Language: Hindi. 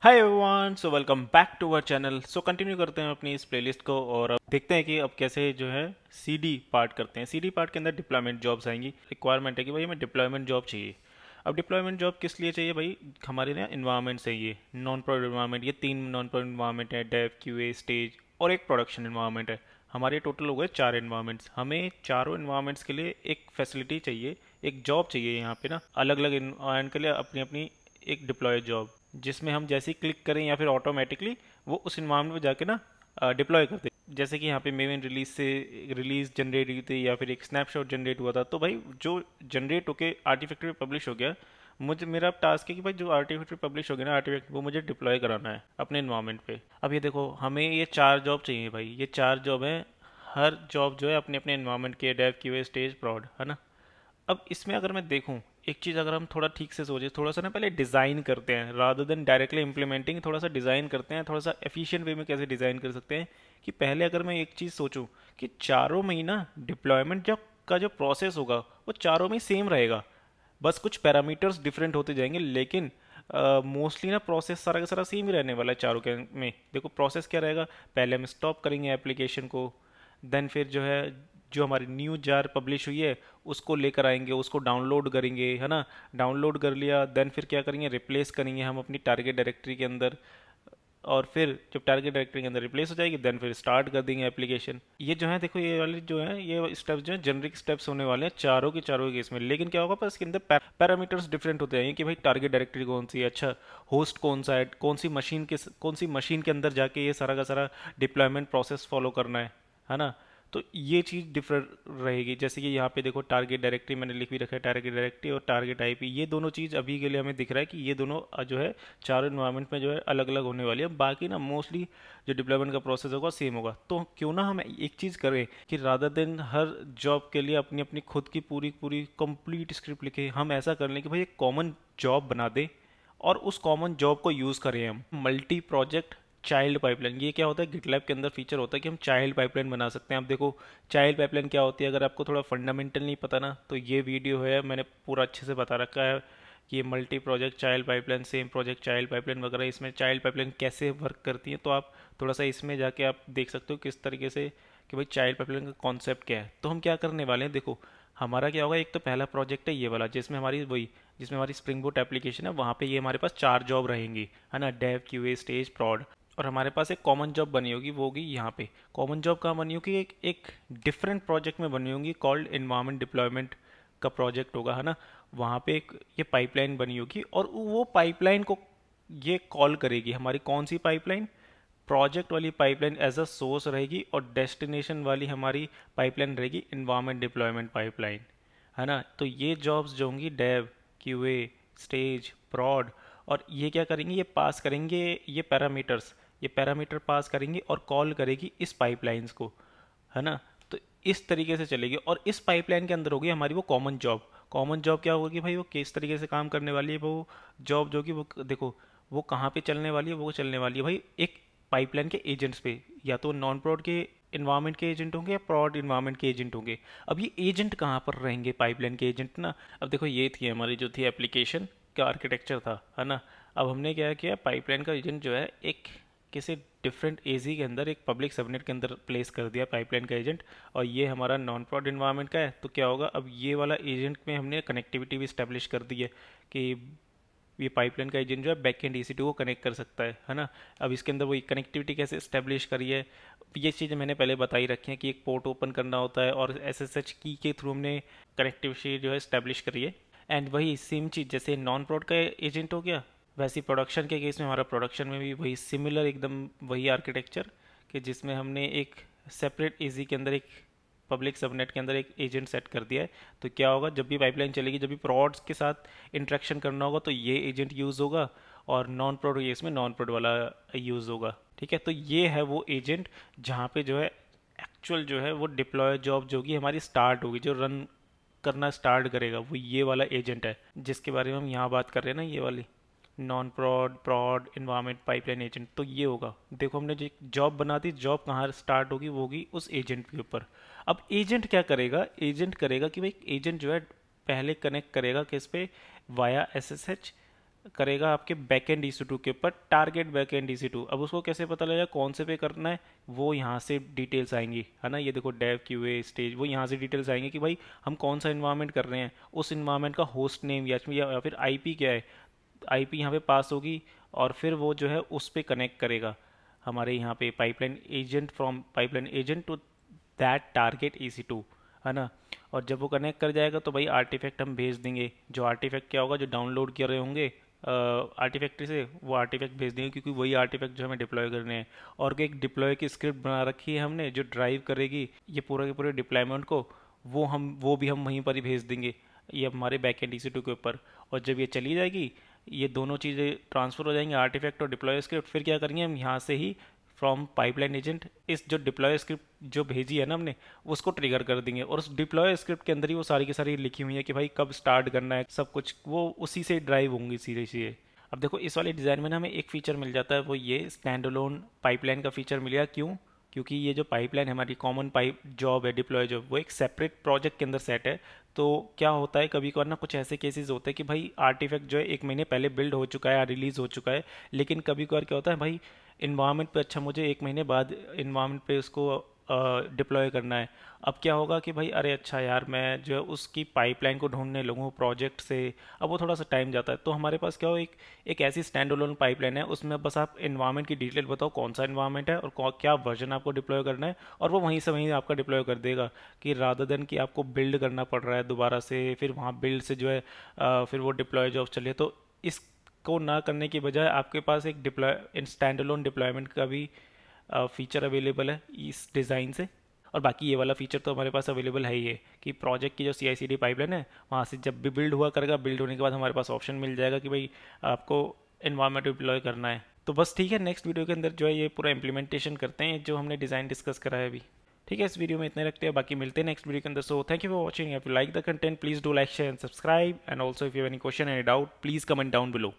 Hi everyone, so welcome back to our channel. So continue करते हैं अपनी इस प्लेलिस्ट को और अब देखते हैं कि अब कैसे जो है सीडी पार्ट करते हैं। सीडी पार्ट के अंदर डिप्लॉयमेंट जॉब्स आएंगी। रिक्वायरमेंट है कि भाई हमें डिप्लॉयमेंट जॉब चाहिए। अब डिप्लॉयमेंट जॉब किस लिए चाहिए भाई? हमारे ना इन्वायरमेंट्स है, ये नॉन प्रोड इन्वायरमेंट, ये तीन नॉन प्रोड इन्वायरमेंट है, डेव, क्यूए, स्टेज और एक प्रोडक्शन इन्वायरमेंट है। हमारे टोटल हो गए चार इन्वायरमेंट्स। हमें चारों इन्वायरमेंट्स के लिए एक फैसिलिटी चाहिए, एक जॉब चाहिए यहाँ पे ना, अलग अलग इन्वायरमेंट के लिए अपनी अपनी एक डिप्लॉय जॉब, जिसमें हम जैसे ही क्लिक करें या फिर ऑटोमेटिकली वो उस इन्वायरमेंट में जाके ना डिप्लॉय करते। जैसे कि यहाँ पे मेवन रिलीज से रिलीज जनरेट हुई थी या फिर एक स्नैपशॉट जनरेट हुआ था, तो भाई जो जनरेट होके आर्टिफैक्ट पे पब्लिश हो गया, मुझे मेरा टास्क है कि भाई जो आर्टिफैक्ट पे पब्लिश हो गया ना आर्टिफैक्ट, वो मुझे डिप्लॉय कराना है अपने इन्वायरमेंट पे। अब ये देखो, हमें ये चार जॉब चाहिए भाई, ये चार जॉब है। हर जॉब जो है अपने अपने इन्वायरमेंट के, डेव, क्यूए, स्टेज, प्रॉड, है ना। अब इसमें अगर मैं देखूं, एक चीज़ अगर हम थोड़ा ठीक से सोचें, थोड़ा सा ना पहले डिज़ाइन करते हैं रादर देन डायरेक्टली इम्प्लीमेंटिंग, थोड़ा सा डिज़ाइन करते हैं, थोड़ा सा एफिशिएंट वे में कैसे डिज़ाइन कर सकते हैं। कि पहले अगर मैं एक चीज़ सोचूं कि चारों में ही ना डिप्लॉयमेंट जब का जो प्रोसेस होगा वो चारों में ही सेम रहेगा, बस कुछ पैरामीटर्स डिफरेंट होते जाएंगे, लेकिन मोस्टली ना प्रोसेस सारा का सारा सेम ही रहने वाला है चारों के में। देखो प्रोसेस क्या रहेगा, पहले हम स्टॉप करेंगे एप्लीकेशन को, देन फिर जो है जो हमारी न्यू जार पब्लिश हुई है उसको लेकर आएंगे, उसको डाउनलोड करेंगे, है ना। डाउनलोड कर लिया, देन फिर क्या करेंगे, रिप्लेस करेंगे हम अपनी टारगेट डायरेक्टरी के अंदर। और फिर जब टारगेट डायरेक्टरी के अंदर रिप्लेस हो जाएगी, देन फिर स्टार्ट कर देंगे एप्लीकेशन। ये जो है देखो, ये वाले जो है ये स्टेप्स जो है जेनरिक स्टेप्स होने वाले हैं चारों के चारों केस में। लेकिन क्या होगा, पर इसके अंदर पैरामीटर्स डिफरेंट होते जाएंगे कि भाई टारगेट डायरेक्टरी कौन सी है, अच्छा होस्ट कौन सा है, कौन सी मशीन के अंदर जाके ये सारा का सारा डिप्लॉयमेंट प्रोसेस फॉलो करना है ना। तो ये चीज़ डिफरेंट रहेगी। जैसे कि यहाँ पे देखो टारगेट डायरेक्टरी मैंने लिख भी रखा है, टारगेट डायरेक्टरी और टारगेट आईपी, ये दोनों चीज़ अभी के लिए हमें दिख रहा है कि ये दोनों जो है चारों इन्वायरमेंट में जो है अलग अलग होने वाली है। बाकी ना मोस्टली जो डिप्लॉयमेंट का प्रोसेस होगा सेम होगा। तो क्यों ना हम एक चीज़ करें कि रादर देन हर जॉब के लिए अपनी अपनी खुद की पूरी पूरी कंप्लीट स्क्रिप्ट लिखे, हम ऐसा कर लें कि भाई एक कॉमन जॉब बना दे और उस कॉमन जॉब को यूज़ करें हम। मल्टी प्रोजेक्ट चाइल्ड पाइपलाइन, ये क्या होता है, गिटलैब के अंदर फीचर होता है कि हम चाइल्ड पाइपलाइन बना सकते हैं। अब देखो चाइल्ड पाइपलाइन क्या होती है, अगर आपको थोड़ा फंडामेंटल नहीं पता ना, तो ये वीडियो है मैंने पूरा अच्छे से बता रखा है कि ये multi project child pipeline, same project child pipeline वगैरह, इसमें चाइल्ड पाइपलाइन कैसे वर्क करती है, तो आप थोड़ा सा इसमें जाके आप देख सकते हो किस तरीके से कि भाई चाइल्ड पाइपलाइन का कॉन्सेप्ट क्या है। तो हम क्या करने वाले हैं, देखो हमारा क्या होगा, एक तो पहला प्रोजेक्ट है ये वाला, जिसमें हमारी स्प्रिंग बोट एप्लीकेशन है, वहाँ पे ये हमारे पास चार जॉब रहेंगी, है ना, डेव, क्यूए, स्टेज, प्रॉड। और हमारे पास एक कॉमन जॉब बनी होगी, वो होगी यहाँ पे। कॉमन जॉब कहाँ बनी होगी, एक डिफरेंट प्रोजेक्ट में बनी होगी, कॉल्ड इन्वायरमेंट डिप्लॉयमेंट का प्रोजेक्ट होगा, है ना। वहाँ पे एक ये पाइपलाइन बनी होगी और वो पाइपलाइन को ये कॉल करेगी। हमारी कौन सी पाइपलाइन, प्रोजेक्ट वाली पाइपलाइन एज अ सोर्स रहेगी, और डेस्टिनेशन वाली हमारी पाइपलाइन रहेगी इन्वायरमेंट डिप्लॉयमेंट पाइपलाइन, है ना। तो ये जॉब्स जो होंगी डेव, क्यूए, स्टेज, प्रॉड, और ये क्या करेंगे, ये पास करेंगे ये पैरामीटर्स, ये पैरामीटर पास करेंगे और कॉल करेगी इस पाइपलाइंस को, है ना। तो इस तरीके से चलेगी और इस पाइपलाइन के अंदर होगी हमारी वो कॉमन जॉब। कॉमन जॉब क्या होगी भाई, वो किस तरीके से काम करने वाली है वो जॉब, जो कि वो देखो वो कहाँ पे चलने वाली है, वो चलने वाली है भाई एक पाइपलाइन के एजेंट्स पे, या तो नॉन प्रोड के इन्वायरमेंट के एजेंट होंगे या प्रोड इन्वायरमेंट के एजेंट होंगे। अब ये एजेंट कहाँ पर रहेंगे पाइपलाइन के एजेंट ना। अब देखो ये थी हमारी जो थी एप्लीकेशन का आर्किटेक्चर था, है ना। अब हमने क्या किया, पाइपलाइन का एजेंट जो है एक किसी डिफरेंट एजी के अंदर एक पब्लिक सबनेट के अंदर प्लेस कर दिया पाइपलाइन का एजेंट, और ये हमारा नॉन प्रोड इन्वायरमेंट का है। तो क्या होगा, अब ये वाला एजेंट में हमने कनेक्टिविटी भी स्टैब्लिश कर दी है कि ये पाइपलाइन का एजेंट जो है बैक एंड EC2 को कनेक्ट कर सकता है ना। अब इसके अंदर वो कनेक्टिविटी कैसे स्टैब्लिश करी है, ये चीज़ मैंने पहले बताई रखी है कि एक पोर्ट ओपन करना होता है और SSH की के थ्रू हमने कनेक्टिविटी जो है स्टैब्लिश करी है। एंड वही सेम चीज़ जैसे नॉन प्रोड का एजेंट हो गया, वैसे प्रोडक्शन के केस में हमारा प्रोडक्शन में भी वही सिमिलर एकदम वही आर्किटेक्चर, कि जिसमें हमने एक सेपरेट एजी के अंदर एक पब्लिक सबनेट के अंदर एक एजेंट सेट कर दिया है। तो क्या होगा, जब भी पाइपलाइन चलेगी, जब भी प्रॉड्स के साथ इंटरेक्शन करना होगा, तो ये एजेंट यूज़ होगा, और नॉन प्रोड केस में नॉन प्रोड वाला यूज़ होगा। ठीक है, तो ये है वो एजेंट जहाँ पे जो है एक्चुअल जो है वो डिप्लॉय जॉब जो कि हमारी स्टार्ट होगी, जो रन करना स्टार्ट करेगा, वो ये वाला एजेंट है जिसके बारे में हम यहाँ बात कर रहे हैं ना, ये वाली नॉन प्रॉड प्रॉड इन्वायरमेंट पाइपलाइन एजेंट। तो ये होगा, देखो हमने जो जॉब बना दी, जॉब कहाँ स्टार्ट होगी, वो होगी उस एजेंट के ऊपर। अब एजेंट क्या करेगा, एजेंट करेगा कि भाई एजेंट जो है पहले कनेक्ट करेगा किस पे, वाया SSH करेगा आपके बैकएंड EC2 के ऊपर, टारगेट बैकएंड EC2। अब उसको कैसे पता लगेगा कौन से पे करना है, वो यहाँ से डिटेल्स आएंगी, है ना। ये देखो डेव QA स्टेज, वो यहाँ से डिटेल्स आएंगी कि भाई हम कौन सा इन्वायरमेंट कर रहे हैं, उस इन्वायरमेंट का होस्ट नेम या फिर IP क्या है, IP यहाँ पे पास होगी, और फिर वो जो है उस पे कनेक्ट करेगा हमारे यहाँ पे pipeline agent, from pipeline agent to that target EC2, है ना। और जब वो कनेक्ट कर जाएगा तो भाई आर्टिफैक्ट हम भेज देंगे। जो आर्टिफैक्ट क्या होगा, जो डाउनलोड कर रहे होंगे आर्टिफैक्ट्री से, वो आर्टिफैक्ट भेज देंगे, क्योंकि वही आर्टिफैक्ट जो हमें डिप्लॉय करने हैं। और एक डिप्लॉय की स्क्रिप्ट बना रखी है हमने, जो ड्राइव करेगी ये पूरे के पूरे डिप्लॉयमेंट को, वो भी हम वहीं पर ही भेज देंगे, ये हमारे बैकएंड EC2 के ऊपर। और जब ये चली जाएगी, ये दोनों चीज़ें ट्रांसफ़र हो जाएंगे, आर्टिफैक्ट और डिप्लॉय स्क्रिप्ट, फिर क्या करेंगे हम यहाँ से ही फ्रॉम पाइपलाइन एजेंट इस जो डिप्लॉय स्क्रिप्ट जो भेजी है ना हमने, उसको ट्रिगर कर देंगे। और उस डिप्लॉय स्क्रिप्ट के अंदर ही वो सारी की सारी लिखी हुई है कि भाई कब स्टार्ट करना है, सब कुछ वो उसी से ड्राइव होंगी सीधे सीधे। अब देखो इस वाले डिज़ाइन में ना हमें एक फीचर मिल जाता है, वो ये स्टैंड अलोन पाइपलाइन का फीचर मिल गया। क्यों? क्योंकि ये जो पाइपलाइन हमारी कॉमन पाइप जॉब है, डिप्लॉय जॉब, वो एक सेपरेट प्रोजेक्ट के अंदर सेट है। तो क्या होता है, कभी कभार ना कुछ ऐसे केसेस होते हैं कि भाई आर्टिफैक्ट जो है 1 महीने पहले बिल्ड हो चुका है या रिलीज हो चुका है, लेकिन कभी कभार क्या होता है भाई इन्वायरमेंट पे, अच्छा मुझे 1 महीने बाद इन्वायरमेंट पे उसको डिप्लॉय करना है। अब क्या होगा कि भाई अरे अच्छा यार, मैं जो है उसकी पाइपलाइन को ढूंढने लगूँ प्रोजेक्ट से, अब वो थोड़ा सा टाइम जाता है। तो हमारे पास क्या हो, एक ऐसी स्टैंड अलोन पाइपलाइन है, उसमें बस आप इन्वायरमेंट की डिटेल बताओ, कौन सा इन्वायरमेंट है और क्या वर्जन आपको डिप्लॉय करना है, और वो वहीं से वहीं आपका डिप्लॉय कर देगा। कि रादर देन कि आपको बिल्ड करना पड़ रहा है दोबारा से, फिर वहाँ बिल्ड से जो है फिर वो डिप्लॉय जॉब चले, तो इसको ना करने की बजाय आपके पास एक डिप्लॉय स्टैंड अलोन डिप्लॉयमेंट का भी फीचर अवेलेबल है इस डिज़ाइन से। और बाकी ये वाला फीचर तो हमारे पास अवेलेबल है ही है कि प्रोजेक्ट की जो CI/CD पाइपलाइन है, वहाँ से जब भी बिल्ड हुआ करेगा, बिल्ड होने के बाद हमारे पास ऑप्शन मिल जाएगा कि भाई आपको इन्वायरमेंट डिप्लॉय करना है। तो बस ठीक है, नेक्स्ट वीडियो के अंदर जो है ये पूरा इंप्लीमेंटेशन करते हैं जो हमने डिज़ाइन डिस्कस करा है अभी। ठीक है, इस वीडियो में इतने रखते हैं, बाकी मिलते हैं नेक्स्ट वीडियो के अंदर। So thank you for watching. If you like the content please do like, share and subscribe, and also if you have any question any doubt please comment down below.